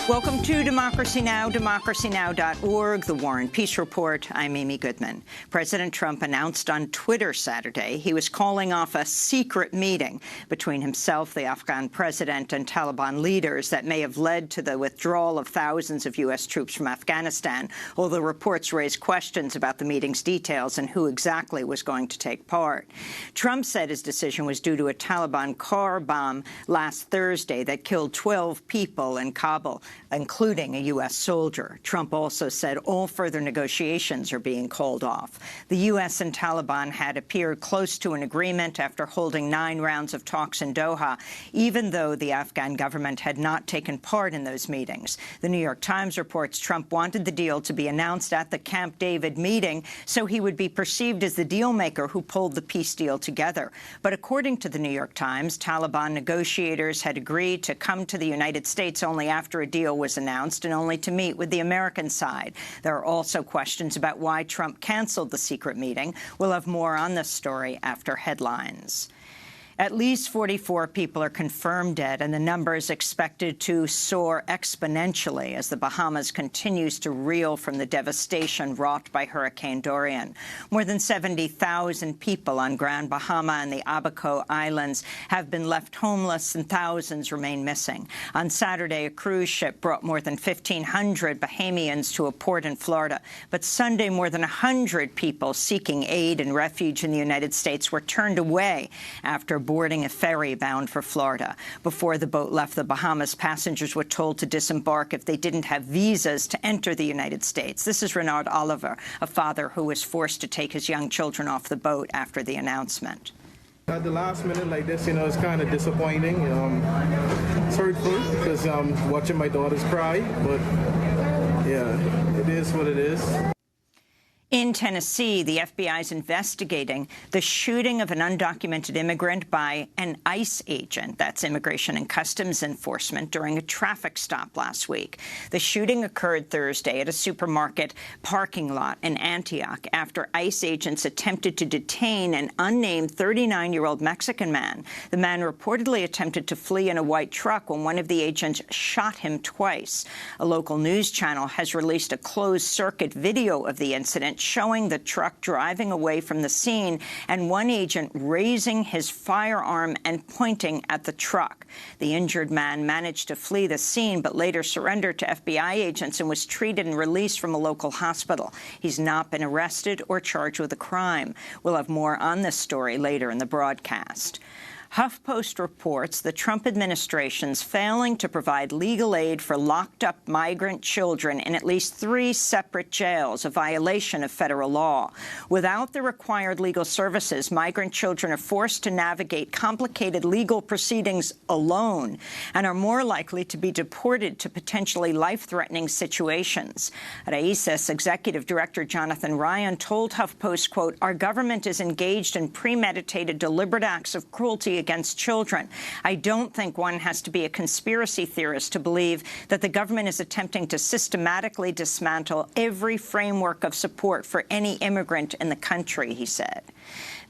Welcome to Democracy Now!, democracynow.org, The War and Peace Report. I'm Amy Goodman. President Trump announced on Twitter Saturday he was calling off a secret meeting between himself, the Afghan president, and Taliban leaders that may have led to the withdrawal of thousands of U.S. troops from Afghanistan, although reports raised questions about the meeting's details and who exactly was going to take part. Trump said his decision was due to a Taliban car bomb last Thursday that killed 12 people in Kabul, including a U.S. soldier. Trump also said all further negotiations are being called off. The U.S. and Taliban had appeared close to an agreement after holding 9 rounds of talks in Doha, even though the Afghan government had not taken part in those meetings. The New York Times reports Trump wanted the deal to be announced at the Camp David meeting so he would be perceived as the deal-maker who pulled the peace deal together. But according to the New York Times, Taliban negotiators had agreed to come to the United States only after a deal was announced and only to meet with the American side. There are also questions about why Trump canceled the secret meeting. We'll have more on this story after headlines. At least 44 people are confirmed dead, and the number is expected to soar exponentially as the Bahamas continues to reel from the devastation wrought by Hurricane Durian. More than 70,000 people on Grand Bahama and the Abaco Islands have been left homeless, and thousands remain missing. On Saturday, a cruise ship brought more than 1,500 Bahamians to a port in Florida. But Sunday, more than 100 people seeking aid and refuge in the United States were turned away after boarding a ferry bound for Florida. Before the boat left the Bahamas, passengers were told to disembark if they didn't have visas to enter the United States. This is Renard Oliver, a father who was forced to take his young children off the boat after the announcement. At the last minute like this, it's kind of disappointing. It's hurtful because I'm watching my daughters cry, but yeah, it is what it is. In Tennessee, the FBI is investigating the shooting of an undocumented immigrant by an ICE agent, that's Immigration and Customs Enforcement, during a traffic stop last week. The shooting occurred Thursday at a supermarket parking lot in Antioch after ICE agents attempted to detain an unnamed 39-year-old Mexican man. The man reportedly attempted to flee in a white truck when one of the agents shot him twice. A local news channel has released a closed-circuit video of the incident showing the truck driving away from the scene and one agent raising his firearm and pointing at the truck. The injured man managed to flee the scene but later surrendered to FBI agents and was treated and released from a local hospital. He's not been arrested or charged with a crime. We'll have more on this story later in the broadcast. HuffPost reports the Trump administration's failing to provide legal aid for locked-up migrant children in at least 3 separate jails, a violation of federal law. Without the required legal services, migrant children are forced to navigate complicated legal proceedings alone and are more likely to be deported to potentially life-threatening situations. RAICE's executive director Jonathan Ryan told HuffPost, quote, "Our government is engaged in premeditated, deliberate acts of cruelty against children. I don't think one has to be a conspiracy theorist to believe that the government is attempting to systematically dismantle every framework of support for any immigrant in the country," he said.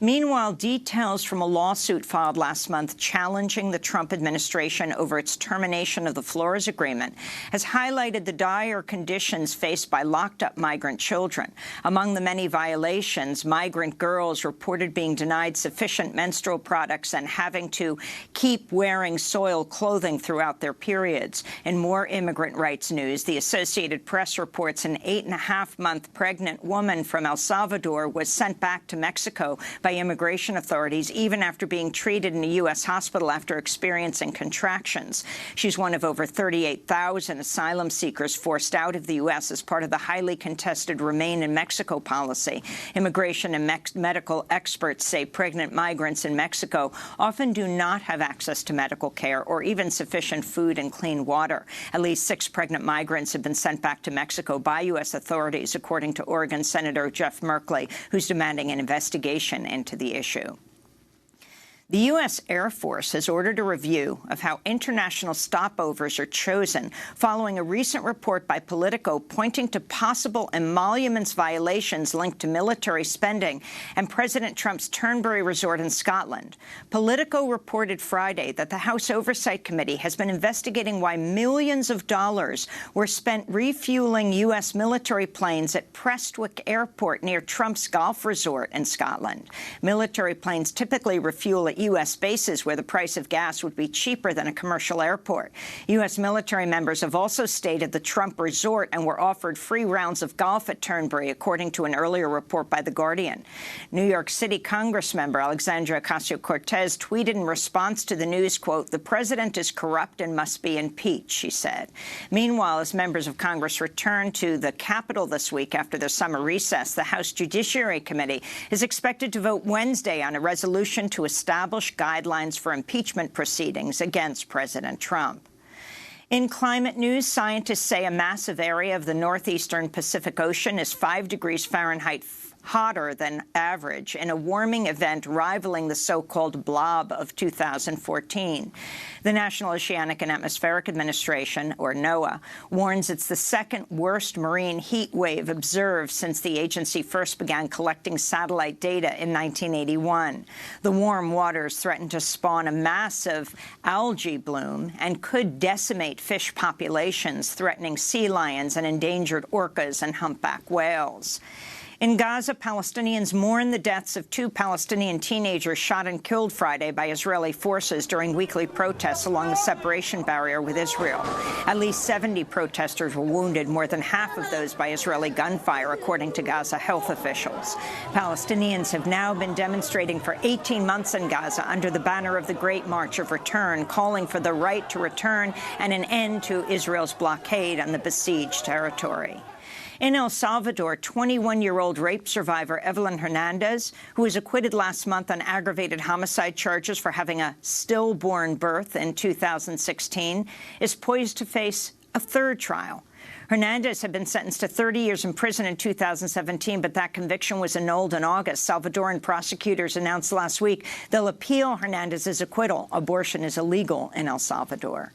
Meanwhile, details from a lawsuit filed last month challenging the Trump administration over its termination of the Flores Agreement has highlighted the dire conditions faced by locked-up migrant children. Among the many violations, migrant girls reported being denied sufficient menstrual products and having to keep wearing soiled clothing throughout their periods. In more immigrant rights news, the Associated Press reports an 8.5-month pregnant woman from El Salvador was sent back to Mexico by immigration authorities even after being treated in a U.S. hospital after experiencing contractions. She's one of over 38,000 asylum seekers forced out of the U.S. as part of the highly contested Remain in Mexico policy. Immigration and medical experts say pregnant migrants in Mexico often do not have access to medical care or even sufficient food and clean water. At least 6 pregnant migrants have been sent back to Mexico by U.S. authorities, according to Oregon Senator Jeff Merkley, who's demanding an investigation into the issue. The U.S. Air Force has ordered a review of how international stopovers are chosen following a recent report by Politico pointing to possible emoluments violations linked to military spending and President Trump's Turnberry Resort in Scotland. Politico reported Friday that the House Oversight Committee has been investigating why millions of dollars were spent refueling U.S. military planes at Prestwick Airport near Trump's golf resort in Scotland. Military planes typically refuel at U.S. bases where the price of gas would be cheaper than a commercial airport. U.S. military members have also stayed at the Trump resort and were offered free rounds of golf at Turnberry, according to an earlier report by The Guardian. New York City Congressmember Alexandria Ocasio-Cortez tweeted in response to the news, quote, "The president is corrupt and must be impeached," she said. Meanwhile, as members of Congress return to the Capitol this week after their summer recess, the House Judiciary Committee is expected to vote Wednesday on a resolution to establish guidelines for impeachment proceedings against President Trump. In climate news, scientists say a massive area of the northeastern Pacific Ocean is 5 degrees Fahrenheit hotter than average in a warming event rivaling the so-called blob of 2014. The National Oceanic and Atmospheric Administration, or NOAA, warns it's the second worst marine heat wave observed since the agency first began collecting satellite data in 1981. The warm waters threaten to spawn a massive algae bloom and could decimate fish populations, threatening sea lions and endangered orcas and humpback whales. In Gaza, Palestinians mourn the deaths of 2 Palestinian teenagers shot and killed Friday by Israeli forces during weekly protests along the separation barrier with Israel. At least 70 protesters were wounded, more than half of those by Israeli gunfire, according to Gaza health officials. Palestinians have now been demonstrating for 18 months in Gaza under the banner of the Great March of Return, calling for the right to return and an end to Israel's blockade on the besieged territory. In El Salvador, 21-year-old rape survivor Evelyn Hernandez, who was acquitted last month on aggravated homicide charges for having a stillborn birth in 2016, is poised to face a third trial. Hernandez had been sentenced to 30 years in prison in 2017, but that conviction was annulled in August. Salvadoran prosecutors announced last week they'll appeal Hernandez's acquittal. Abortion is illegal in El Salvador.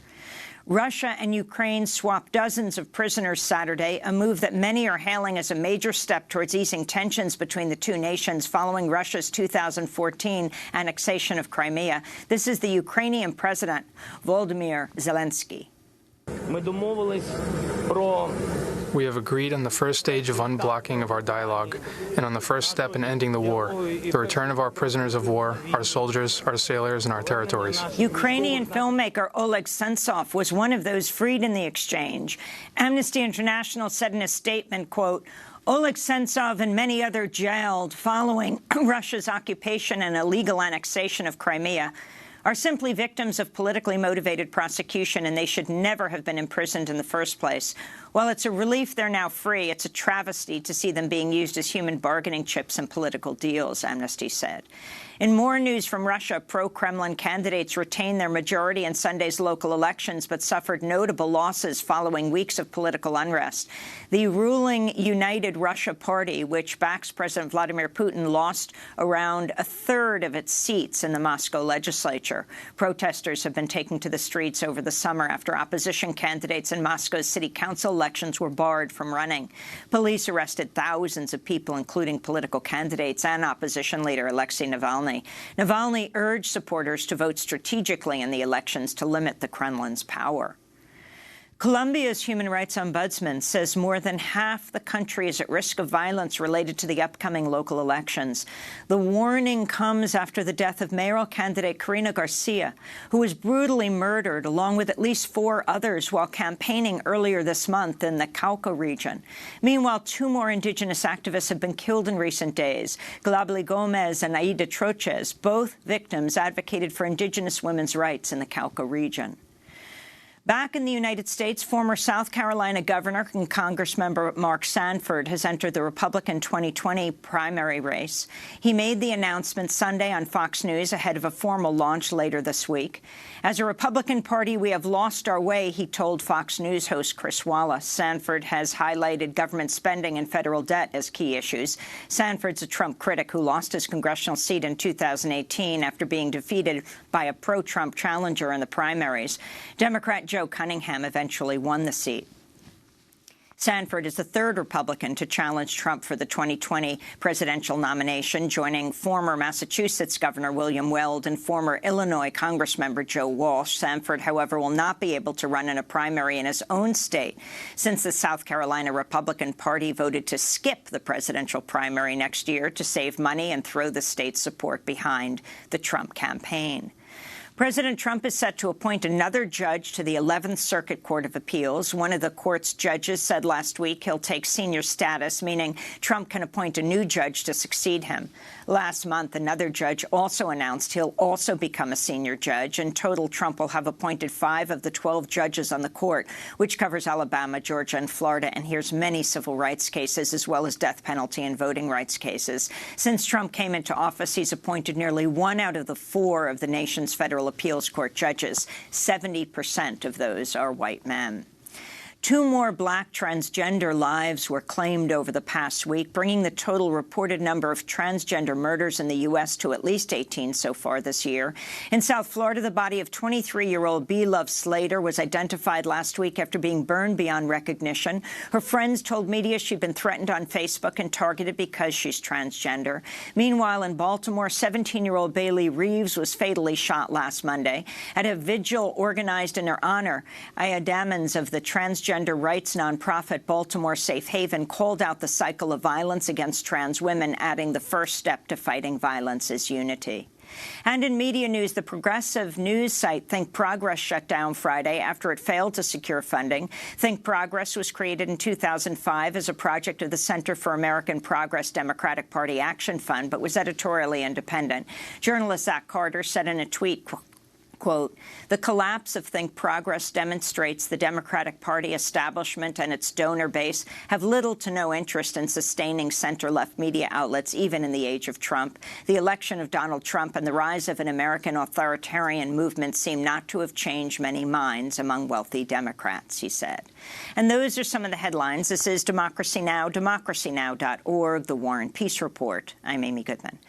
Russia and Ukraine swapped dozens of prisoners Saturday, a move that many are hailing as a major step towards easing tensions between the two nations following Russia's 2014 annexation of Crimea. This is the Ukrainian President, Volodymyr Zelensky. We have agreed on the first stage of unblocking of our dialogue and on the first step in ending the war, the return of our prisoners of war, our soldiers, our sailors, and our territories. Ukrainian filmmaker Oleg Sentsov was one of those freed in the exchange. Amnesty International said in a statement, quote, Oleg Sentsov and many others jailed following Russia's occupation and illegal annexation of Crimea are simply victims of politically motivated prosecution, and they should never have been imprisoned in the first place. While it's a relief they're now free, it's a travesty to see them being used as human bargaining chips in political deals, Amnesty said. In more news from Russia, pro-Kremlin candidates retained their majority in Sunday's local elections but suffered notable losses following weeks of political unrest. The ruling United Russia Party, which backs President Vladimir Putin, lost around a third of its seats in the Moscow legislature. Protesters have been taking to the streets over the summer after opposition candidates in Moscow's city council elections were barred from running. Police arrested thousands of people, including political candidates and opposition leader Alexei Navalny. Navalny urged supporters to vote strategically in the elections to limit the Kremlin's power. Colombia's human rights ombudsman says more than half the country is at risk of violence related to the upcoming local elections. The warning comes after the death of mayoral candidate Karina Garcia, who was brutally murdered along with at least 4 others while campaigning earlier this month in the Cauca region. Meanwhile, 2 more indigenous activists have been killed in recent days. Glably Gomez and Aida Troches, both victims, advocated for indigenous women's rights in the Cauca region. Back in the United States, former South Carolina Governor and Congressmember Mark Sanford has entered the Republican 2020 primary race. He made the announcement Sunday on Fox News ahead of a formal launch later this week. As a Republican Party, we have lost our way, he told Fox News host Chris Wallace. Sanford has highlighted government spending and federal debt as key issues. Sanford's a Trump critic who lost his congressional seat in 2018 after being defeated by a pro-Trump challenger in the primaries. Democrat Joe Cunningham eventually won the seat. Sanford is the third Republican to challenge Trump for the 2020 presidential nomination, joining former Massachusetts Governor William Weld and former Illinois Congressmember Joe Walsh. Sanford, however, will not be able to run in a primary in his own state since the South Carolina Republican Party voted to skip the presidential primary next year to save money and throw the state's support behind the Trump campaign. President Trump is set to appoint another judge to the 11th Circuit Court of Appeals. One of the court's judges said last week he'll take senior status, meaning Trump can appoint a new judge to succeed him. Last month, another judge also announced he'll also become a senior judge. In total, Trump will have appointed 5 of the 12 judges on the court, which covers Alabama, Georgia, and Florida, and hears many civil rights cases as well as death penalty and voting rights cases. Since Trump came into office, he's appointed nearly 1 out of the 4 of the nation's federal appeals court judges. 70% of those are white men. 2 more black transgender lives were claimed over the past week, bringing the total reported number of transgender murders in the U.S. to at least 18 so far this year. In South Florida, the body of 23-year-old B. Love Slater was identified last week after being burned beyond recognition. Her friends told media she'd been threatened on Facebook and targeted because she's transgender. Meanwhile, in Baltimore, 17-year-old Bailey Reeves was fatally shot last Monday. At a vigil organized in her honor, Aya Damons of the transgender rights nonprofit Baltimore Safe Haven called out the cycle of violence against trans women, adding the first step to fighting violence is unity. And in media news, the progressive news site Think Progress shut down Friday after it failed to secure funding. Think Progress was created in 2005 as a project of the Center for American Progress Democratic Party Action Fund, but was editorially independent. Journalist Zach Carter said in a tweet, quote, "The collapse of Think Progress demonstrates the Democratic Party establishment and its donor base have little to no interest in sustaining center-left media outlets, even in the age of Trump. The election of Donald Trump and the rise of an American authoritarian movement seem not to have changed many minds among wealthy Democrats," he said. And those are some of the headlines. This is Democracy Now!, democracynow.org, The War and Peace Report. I'm Amy Goodman.